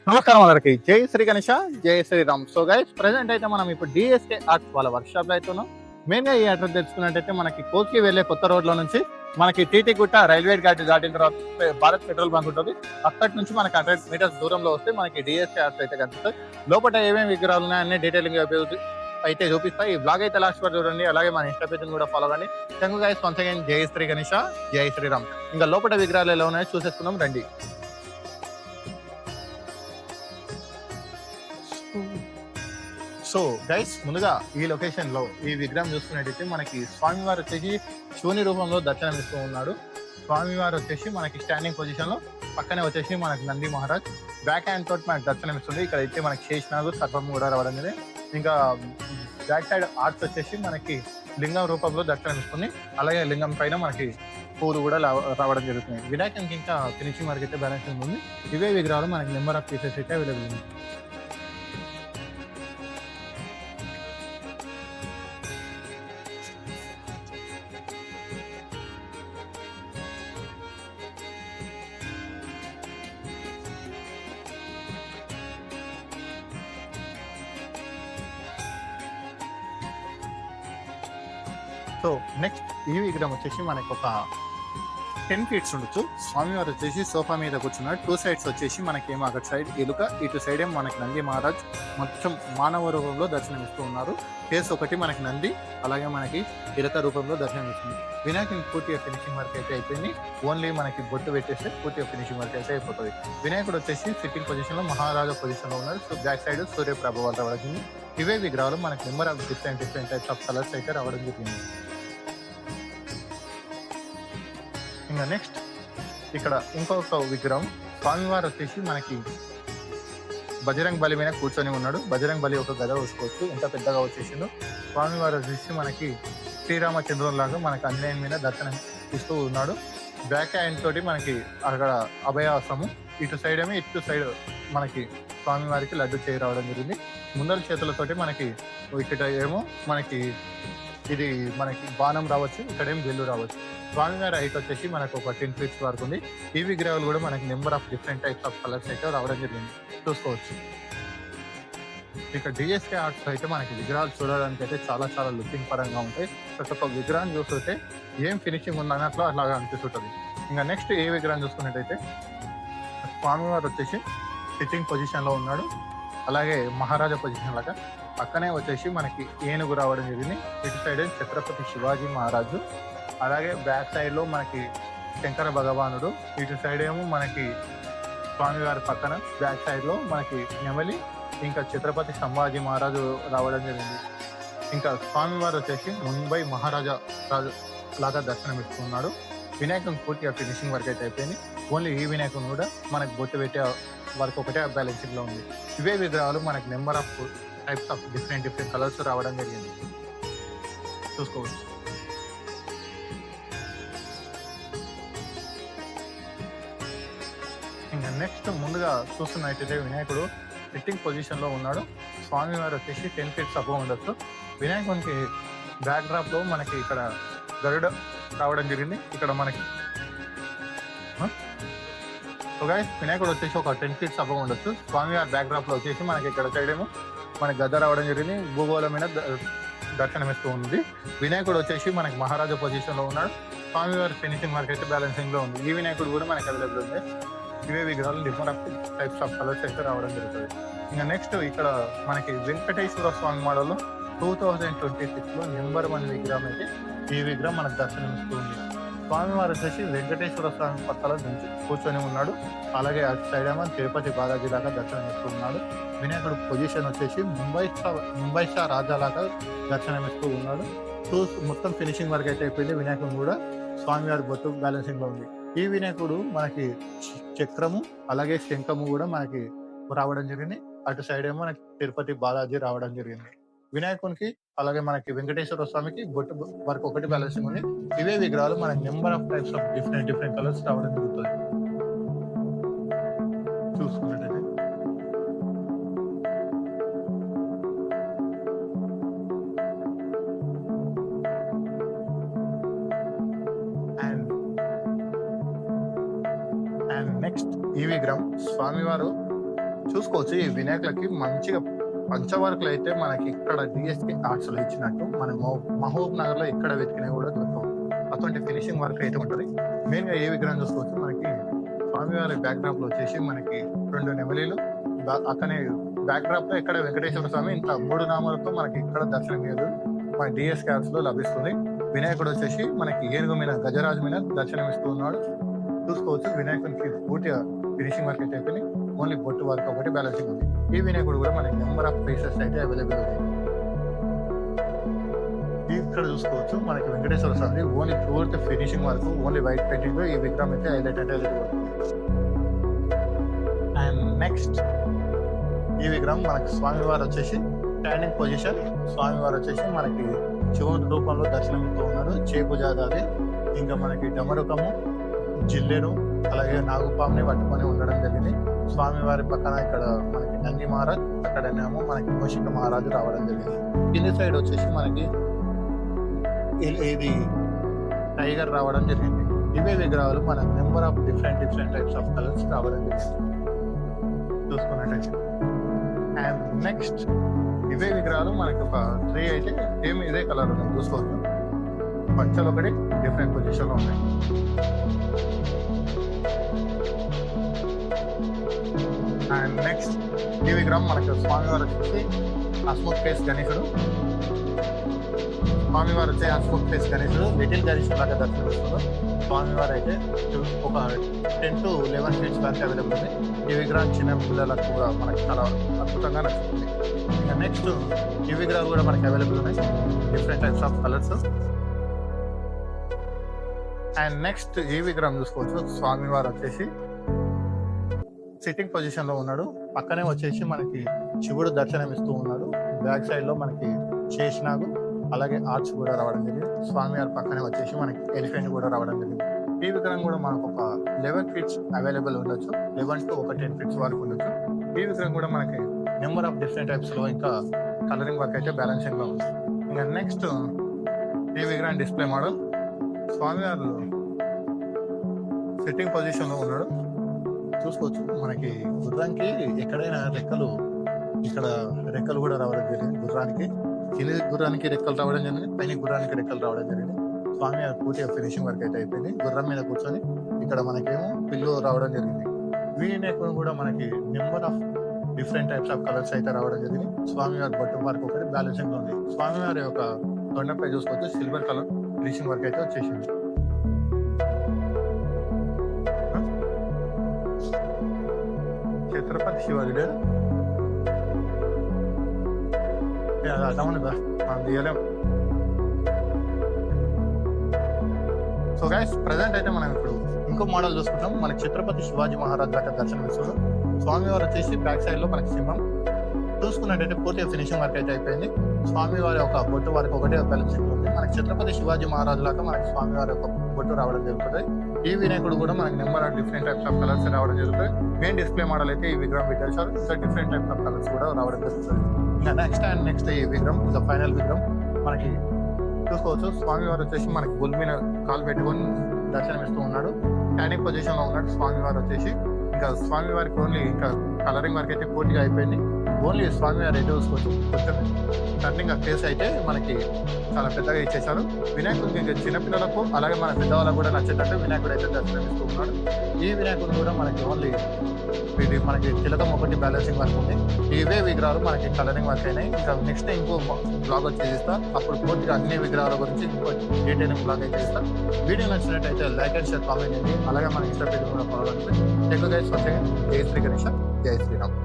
నమస్కారం అందరికి. జై శ్రీ గణేష, జై శ్రీరామ్. సో గైస్, ప్రెసెంట్ అయితే మనం ఇప్పుడు డిఎస్కే ఆర్ట్స్ వాళ్ళ వర్క్ షాప్ లో అయితే ఉన్నాం. మెయిన్ గా ఈ అడ్రస్ తెలుసుకున్నట్టయితే మనకి కోస్కి వెళ్లే కొత్త రోడ్ లో నుంచి మనకి టీటీ గుట్ట రైల్వే ఘాట్ దాటిన తర్వాత భారత్ పెట్రోల్ బంక్ ఉంటుంది. అక్కడి నుంచి మనకి 100 మీటర్స్ దూరంలో వస్తే మనకి డిఎస్కే ఆర్ట్స్ అయితే కనిపిస్తుంది. లోపల ఏమేమి విగ్రహాలు ఉన్నాయని డీటెయిలింగ్ అయితే చూపిస్తాయి. ఈ బ్లాగ్ అయితే లాస్ట్ వరకు చూడండి. అలాగే మన ఇన్స్టా పేజ్ కూడా ఫాలో కండి. Thank you guys once again. జై శ్రీ గణేష, జై శ్రీరామ్. ఇంకా లోపల విగ్రహాలు ఎలా ఉన్నాయో చూసేసుకుందాం రండి. సో గైస్, ముందుగా ఈ లొకేషన్ లో ఈ విగ్రహం చూసుకున్నట్టయితే మనకి స్వామివారు వచ్చేసి శివుని రూపంలో దర్శనమిస్తూ ఉన్నాడు. స్వామివారు వచ్చేసి మనకి స్టాండింగ్ పొజిషన్ లో పక్కనే వచ్చేసి మనకి నంది మహారాజ్ బ్యాక్ హ్యాండ్ తోటి మనకి దర్శనమిస్తుంది. ఇక్కడ అయితే మనకి శేషనాగు సర్పం కూడా రావడం జరిగింది. ఇంకా బ్యాక్ సైడ్ ఆర్ట్స్ వచ్చేసి మనకి లింగం రూపంలో దర్శనమిస్తుంది. అలాగే లింగం పైన మనకి పూలు కూడా రావడం జరుగుతుంది. వినాయకునికి ఇంకా ఫినిషింగ్ వరకు అయితే బ్యాలెన్సింగ్ ఉంది. ఇవే విగ్రహాలు మనకి నెంబర్ ఆఫ్ పీసెస్ అయితే అవైలబుల్ ఉంది. సో నెక్స్ట్ ఈ విగ్రహం వచ్చేసి మనకి ఒక 10 feet ఉండొచ్చు. స్వామివారు వచ్చేసి సోఫా మీద కూర్చున్నాడు. 2 sides వచ్చేసి మనకేమో అక్కడ సైడ్ ఎలుక, ఇటు సైడ్ ఏమో మనకి నంది మహారాజ్ మొత్తం మానవ రూపంలో దర్శనమిస్తూ ఉన్నారు. ఫేస్ ఒకటి మనకి నంది, అలాగే మనకి ఎలుక రూపంలో దర్శనమిస్తుంది. వినాయకుని పూర్తిగా ఫినిషింగ్ వర్క్ అయితే అయిపోయింది. ఓన్లీ మనకి బొట్టు పెట్టేస్తే పూర్తిగా ఫినిషింగ్ వర్క్ అయితే అయిపోతుంది. వినాయకుడు వచ్చేసి సిట్టింగ్ పొజిషన్ లో మహారాజా పొజిషన్ లో ఉన్నారు. సో బ్యాక్ సైడ్ సూర్యప్రభ రావడం. ఇవే విగ్రహాలు మనకి number of different types of colours అయితే రావడం జరిగింది. ఇంకా నెక్స్ట్ ఇక్కడ ఇంకొక విగ్రహం స్వామివారు వచ్చేసి మనకి బజరంగ్ బలి మీద కూర్చొని ఉన్నాడు. బజరంగ్ బలి ఒక గద వేసుకోవచ్చు, ఎంత పెద్దగా వచ్చేసిందో. స్వామివారు వచ్చేసి మనకి శ్రీరామచంద్రుని లాగా మనకి ఆంజనేయుని మీద దర్శనం ఇస్తూ ఉన్నాడు. బ్యాక్ హ్యాండ్ తోటి మనకి అక్కడ అభయాసము, ఇటు సైడ్ ఏమో ఇటు సైడ్ మనకి స్వామివారికి లడ్డు చేయి రావడం జరిగింది. ముందర చేతులతోటి మనకి ఇక్కడ ఏమో మనకి ఇది మనకి బాణం రావచ్చు, ఇక్కడేం వెల్లు రావచ్చు. స్వామివారి హైట్ వచ్చేసి మనకు ఒక 10 feet వరకు ఉంది. ఈ విగ్రహాలు కూడా మనకి number of different types of colours అయితే రావడం జరిగింది, చూసుకోవచ్చు. ఇక డిఎస్కే ఆర్ట్స్ అయితే మనకి విగ్రహాలు చూడడానికి అయితే చాలా చాలా లుకింగ్ పరంగా ఉంటాయి. ప్రతి ఒక్క విగ్రహం చూస్తుంటే ఏం ఫినిషింగ్ ఉంది అన్నట్లు అలాగా అనిపిస్తుంటుంది. ఇంకా నెక్స్ట్ ఏ విగ్రహం చూసుకున్నట్టయితే స్వామివారు వచ్చేసి సిట్టింగ్ పొజిషన్ లో ఉన్నాడు. అలాగే మహారాజా పొజిషన్ లాగా పక్కనే వచ్చేసి మనకి ఏనుగు రావడం జరిగింది. ఇటు సైడ్ ఛత్రపతి శివాజీ మహారాజు, అలాగే బ్యాక్ సైడ్ లో మనకి శంకర భగవానుడు, ఇటు సైడ్ ఏమో మనకి స్వామివారి పక్కన బ్యాక్ సైడ్ లో మనకి నెమలి, ఇంకా ఛత్రపతి సంభాజీ మహారాజు రావడం జరిగింది. ఇంకా స్వామివారు వచ్చేసి ముంబై మహారాజా రాజు లాగా దర్శనమిస్తున్నాడు. వినాయకుని పూర్తిగా ఫినిషింగ్ వర్క్ అయితే అయిపోయింది. ఓన్లీ ఈ వినాయకుని కూడా మనకి బొట్టు పెట్టే వర్క్ ఒకటే బ్యాలెన్సింగ్ లో ఉంది. ఇవే విగ్రహాలు మనకి number of types of different colours రావడం జరిగింది, చూసుకోవచ్చు. ఇంకా నెక్స్ట్ ముందుగా చూస్తున్నట్టయితే వినాయకుడు సిట్టింగ్ పొజిషన్ లో ఉన్నాడు. స్వామివారు వచ్చేసి 10 feet అబౌవ్ ఉండొచ్చు. వినాయకునికి బ్యాక్ డ్రాప్ లో మనకి ఇక్కడ గరుడ రావడం జరిగింది. ఇక్కడ మనకి వినాయకుడు వచ్చేసి ఒక 10 feet అబౌవ్ ఉండొచ్చు. స్వామివారి బ్యాక్ డ్రాప్ లో వచ్చేసి మనకి ఇక్కడ సైడ్ ఏమో మనకి గద్ద రావడం జరిగింది. భూగోళం మీద దర్శనమిస్తూ ఉంది. వినాయకుడు వచ్చేసి మనకి మహారాజా పొజిషన్ లో ఉన్నాడు. స్వామివారి ఫినిషింగ్ వర్క్ అయితే బ్యాలెన్సింగ్ లో ఉంది. ఈ వినాయకుడు కూడా మనకి అవైలబుల్ ఉంది. ఇవే విగ్రహాలు డిఫరెంట్ టైప్స్ ఆఫ్ కలర్స్ అయితే రావడం జరుగుతుంది. ఇంకా నెక్స్ట్ ఇక్కడ మనకి వెంకటేశ్వర స్వామి మోడల్లో 2026 లో నెంబర్ 1 విగ్రహం అయితే ఈ విగ్రహం మనకు దర్శనమిస్తుంది. స్వామివారు వచ్చేసి వెంకటేశ్వర స్వామి పక్కల కూర్చొని ఉన్నాడు. అలాగే అటు సైడ్ ఏమో తిరుపతి బాలాజీ లాగా దర్శనమిస్తూ ఉన్నాడు. వినాయకుడు పొజిషన్ వచ్చేసి ముంబై షా రాజా లాగా దర్శనమిస్తూ ఉన్నాడు. మొత్తం ఫినిషింగ్ వర్క్ అయితే అయిపోయింది. వినాయకుడు కూడా స్వామివారి బొత్తు బ్యాలెన్సింగ్ లో ఉంది. ఈ వినాయకుడు మనకి చక్రము అలాగే శంఖము కూడా మనకి రావడం జరిగింది. అటు సైడ్ ఏమో మనకి తిరుపతి బాలాజీ రావడం జరిగింది. వినాయకునికి అలాగే మనకి వెంకటేశ్వర స్వామికి బొట్టు వర్క్ ఒకటి బ్యాలెన్సింగ్ ఉంది. ఇవే విగ్రహాలు మనకి number of types of different colours రావడం జరుగుతుంది, చూసుకున్నట్టయితే. అండ్ నెక్స్ట్ ఈ విగ్రహం స్వామివారు చూసుకోవచ్చు ఈ వినాయకులకి మంచిగా పంచవర్కులు అయితే మనకి ఇక్కడ డిఎస్పి ఆర్ట్స్ లో ఇచ్చినట్టు మన మహబూబ్ నగర్ లో ఎక్కడ వెతికినా కూడా దొరకవు. అటువంటి ఫినిషింగ్ వర్క్ అయితే ఉంటుంది. మెయిన్ గా ఏ విగ్రహం చూసుకోవచ్చు మనకి స్వామివారి బ్యాక్ డ్రాప్ లో వచ్చేసి మనకి 2 నెమలీలు, అక్కనే బ్యాక్ డ్రాప్ లో ఇక్కడ వెంకటేశ్వర స్వామి ఇంత 3 నామాలతో మనకి ఇక్కడ దర్శనం మన డిఎస్ క్యాప్స్ లో లభిస్తుంది. వినాయకుడు వచ్చేసి మనకి ఏనుగు మీద గజరాజు మీద దర్శనం ఇస్తూ ఉన్నాడు. చూసుకోవచ్చు వినాయకుడికి పూర్తిగా ఫినిషింగ్ వర్క్ అయితే అయిపోయింది. ఓన్లీ బొట్టు వర్క్ ఒకటి బ్యాలెన్సింగ్ ఉంది. ఈ వినాయకుడు కూడా మనకి నెంబర్ ఆఫ్ పీసెస్ అయితే అవైలబుల్ ఉంది. ఇక్కడ చూసుకోవచ్చు మనకి వెంకటేశ్వర స్వామి ఓన్లీ పూర్తి finishing work, only white painting ఈ విగ్రహం అయితే హైలైట్ అండ్ నెక్స్ట్ ఈ విగ్రహం మనకి స్వామివారు వచ్చేసి స్టాండింగ్ పొజిషన్. స్వామివారు వచ్చేసి మనకి శివుడి రూపంలో దర్శనమిస్తూ ఉన్నాడు. చేపుజాదాది ఇంకా మనకి డమరుకము, జిల్లెడు, అలాగే నాగుపాముని పట్టుకొని ఉండడం జరిగింది. స్వామివారి పక్కన ఇక్కడ మనకి నంది మహారాజ్, అక్కడనేమో మనకి మూషిక మహారాజు రావడం జరిగింది. కింది సైడ్ వచ్చేసి మనకి ఇది టైగర్ రావడం జరిగింది. ఇవే విగ్రహాలు మన number of different types of colours రావడం జరిగింది చూసుకున్నట్టయితే. అండ్ నెక్స్ట్ ఇవే విగ్రహాలు మనకి ఒక 3 అయితే సేమ్ ఇదే కలర్ ఉన్నాయి చూసుకోవచ్చు. పచ్చలు ఒకటి డిఫరెంట్ పొజిషన్ లో ఉన్నాయి. అండ్ నెక్స్ట్ ఈ విగ్రహం మనకి స్వామివారు వచ్చేసి హస్ముఖ్ ఫేస్ గణేశుడు. స్వామివారు వచ్చే హస్ముఖ్ ఫేస్ గణేశుడు లిటిల్ గణేశుడు లాగా దర్శనమిస్తారు. స్వామివారు అయితే ఒక 10 to 11 ఫీట్స్ వరకు అవైలబుల్ ఉంది. ఈ విగ్రహం చిన్న పిల్లలకు కూడా మనకి చాలా అద్భుతంగా నచ్చుతుంది. ఇంకా నెక్స్ట్ ఈ విగ్రహాలు కూడా మనకి అవైలబుల్ ఉన్నాయి, different types of colours. And next ఈ విగ్రహం చూసుకోవచ్చు. స్వామివారు వచ్చేసి సిట్టింగ్ పొజిషన్ లో ఉన్నాడు. పక్కనే వచ్చేసి మనకి శివుడు దర్శనం ఇస్తూ ఉన్నాడు. బ్యాక్ సైడ్ లో మనకి శేషనాగు అలాగే ఆర్చ్ కూడా రావడం జరిగింది. స్వామివారి పక్కనే వచ్చేసి మనకి ఎలిఫెంట్ కూడా రావడం జరిగింది. ఈ విగ్రహం కూడా మనకు ఒక 11 ఫీట్స్ అవైలబుల్ ఉండొచ్చు, 11 to 10 ఫీట్స్ వరకు ఉండొచ్చు. ఈ విగ్రహం కూడా మనకి నెంబర్ ఆఫ్ డిఫరెంట్ టైప్స్ లో ఇంకా కలరింగ్ వర్క్ అయితే బ్యాలెన్సింగ్ లో ఉంది. ఇంకా నెక్స్ట్ ఈ విగ్రహం డిస్ప్లే మోడల్. స్వామివారు సిట్టింగ్ పొజిషన్ లో ఉన్నాడు చూసుకోవచ్చు. మనకి గుర్రానికి ఎక్కడైనా ఇక్కడ రెక్కలు కూడా రావడం జరిగింది. గుర్రానికి కింది గుర్రానికి రెక్కలు రావడం జరిగింది, పైన గుర్రానికి రెక్కలు రావడం జరిగింది. స్వామివారి పూర్తిగా ఫినిషింగ్ వర్క్ అయితే అయిపోయింది. గుర్రం మీద కూర్చొని ఇక్కడ మనకేమో పిల్లు రావడం జరిగింది. వీటిని కూడా మనకి number of different types of colours అయితే రావడం జరిగింది. స్వామివారి బొట్టు వర్క్ ఒకటి బ్యాలెన్సింగ్ లో ఉంది. స్వామివారి యొక్క దొండపై చూసుకోవచ్చు సిల్వర్ కలర్ ఫినిషింగ్ వర్క్ అయితే వచ్చేసింది. ఛత్రపతి శివాజీ తీయలేం. సో గైస్ ప్రజెంట్ అయితే మనం ఇప్పుడు ఇంకో మోడల్ చూసుకుంటాం. మనకి ఛత్రపతి శివాజీ మహారాజ్ దాకా దర్శనం ఇస్తున్నాం. స్వామివారు వచ్చేసి బ్యాక్ సైడ్ లో మనకి సింహం చూసుకున్నట్టయితే పూర్తిగా ఫినిషింగ్ వర్క్ అయితే అయిపోయింది. స్వామివారి ఒక బొట్టు వరకు ఒకటే బ్యాలెన్సింగ్ ఉంది. మనకి ఛత్రపతి శివాజీ మహారాజ్ లాగా మనకి స్వామివారి ఒక బొట్టు రావడం జరుగుతుంది. ఈ వినాయకుడు కూడా మనకి number of different types of colours రావడం జరుగుతుంది. మెయిన్ డిస్ప్లే మోడల్ అయితే ఈ విగ్రహం పెట్టేశారు. ఇంకా డిఫరెంట్ టైప్స్ ఆఫ్ కలర్స్ కూడా రావడం జరుగుతుంది. ఇంకా నెక్స్ట్ ఈ విగ్రహం ఇక ఫైనల్ విగ్రహం మనకి చూసుకోవచ్చు. స్వామివారు వచ్చేసి మనకి బుల్ మీద కాలు పెట్టుకొని దర్శనం ఇస్తూ ఉన్నాడు. స్టాండింగ్ పొజిషన్ లో ఉన్నాడు స్వామివారు వచ్చేసి. ఇంకా స్వామివారికి ఓన్లీ ఇంకా కలరింగ్ వర్క్ అయితే పూర్తిగా అయిపోయింది. ఓన్లీ స్వామివారి అయితే చూసుకోవచ్చు. కొంచెం టర్నింగ్ ఫేస్ అయితే మనకి చాలా పెద్దగా ఇచ్చేసారు. వినాయకుడికి ఇంకా చిన్నపిల్లలకు అలాగే మన పెద్దవాళ్ళకు కూడా నచ్చేటట్టు వినాయకుడు అయితే దర్శనం ఇస్తూ ఉన్నాడు. ఈ వినాయకుడు కూడా మనకి ఓన్లీ ఇది మనకి తిలకం ఒకటి బ్యాలెన్సింగ్ వర్క్ ఉంది. ఇవే విగ్రహాలు మనకి కలరింగ్ వర్క్ అయినాయి. ఇంకా నెక్స్ట్ ఇంకో బ్లాగ్ వచ్చి చేస్తా. అప్పుడు పూర్తిగా అన్ని విగ్రహాల గురించి ఇంకో డీటెయిలింగ్ బ్లాగ్ అయితే చేస్తా. వీడియో నచ్చినట్టయితే లైక్ అండ్ షేర్ కామెంట్ చేయండి. అలాగే మన ఇన్స్టా పేజ్ కూడా ఫాలో అవ్వండి. Thank you guys for watching. జై శ్రీ గణేష్, జై శ్రీరామ్.